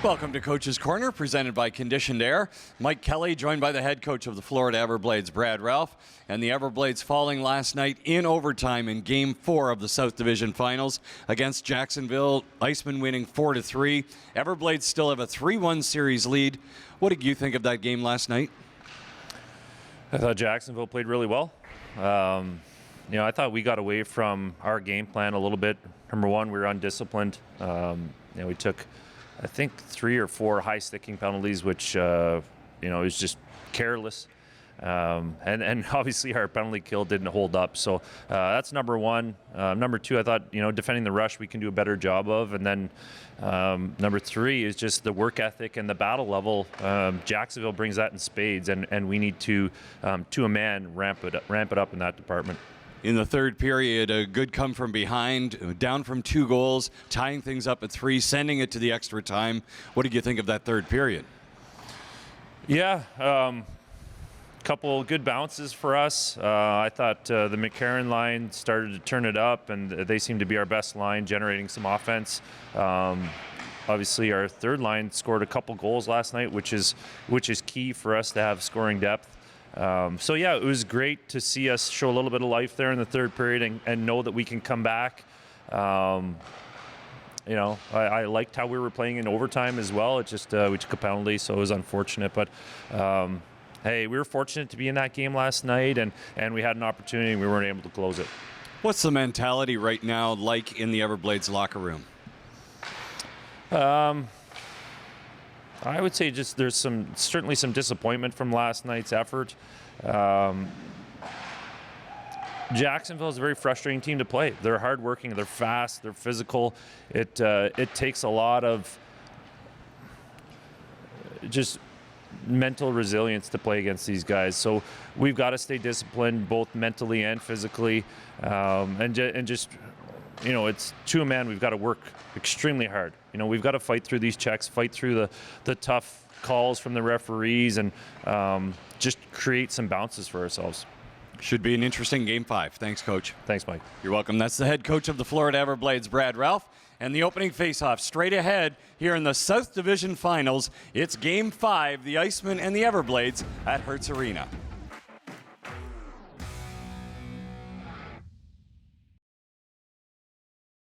Welcome to Coach's Corner, presented by Conditioned Air. Mike Kelly, joined by the head coach of the Florida Everblades, Brad Ralph, and the Everblades falling last night in overtime in Game 4 of the South Division Finals against Jacksonville. Icemen winning 4-3. Everblades still have a 3-1 series lead. What did you think of that game last night? I thought Jacksonville played really well. I thought we got away from our game plan a little bit. Number one, we were undisciplined. We took, I think, 3 or 4 high sticking penalties, which is just careless. And obviously our penalty kill didn't hold up. So that's number one. Number two, I thought, defending the rush we can do a better job of. And then number 3 is just the work ethic and the battle level. Jacksonville brings that in spades, and we need to a man, ramp it up in that department. In the third period, a good come from behind, down from 2 goals, tying things up at 3, sending it to the extra time. What did you think of that third period? Yeah, couple good bounces for us. I thought the McCarron line started to turn it up, and they seemed to be our best line, generating some offense. Obviously, our third line scored a couple goals last night, which is key for us to have scoring depth. It was great to see us show a little bit of life there in the third period and know that we can come back. I liked how we were playing in overtime as well. It just we took a penalty, so it was unfortunate. But hey, we were fortunate to be in that game last night, and we had an opportunity and we weren't able to close it. What's the mentality right now like in the Everblades locker room? I would say just there's certainly some disappointment from last night's effort. Jacksonville is a very frustrating team to play. They're hardworking, they're fast, they're physical. It takes a lot of just mental resilience to play against these guys. So we've got to stay disciplined, both mentally and physically, it's to a man. We've got to work extremely hard. We've got to fight through these checks, fight through the tough calls from the referees, and just create some bounces for ourselves. Should be an interesting Game 5. Thanks, Coach. Thanks, Mike. You're welcome. That's the head coach of the Florida Everblades, Brad Ralph. And the opening faceoff straight ahead here in the South Division Finals. It's Game 5, the Icemen and the Everblades at Hertz Arena.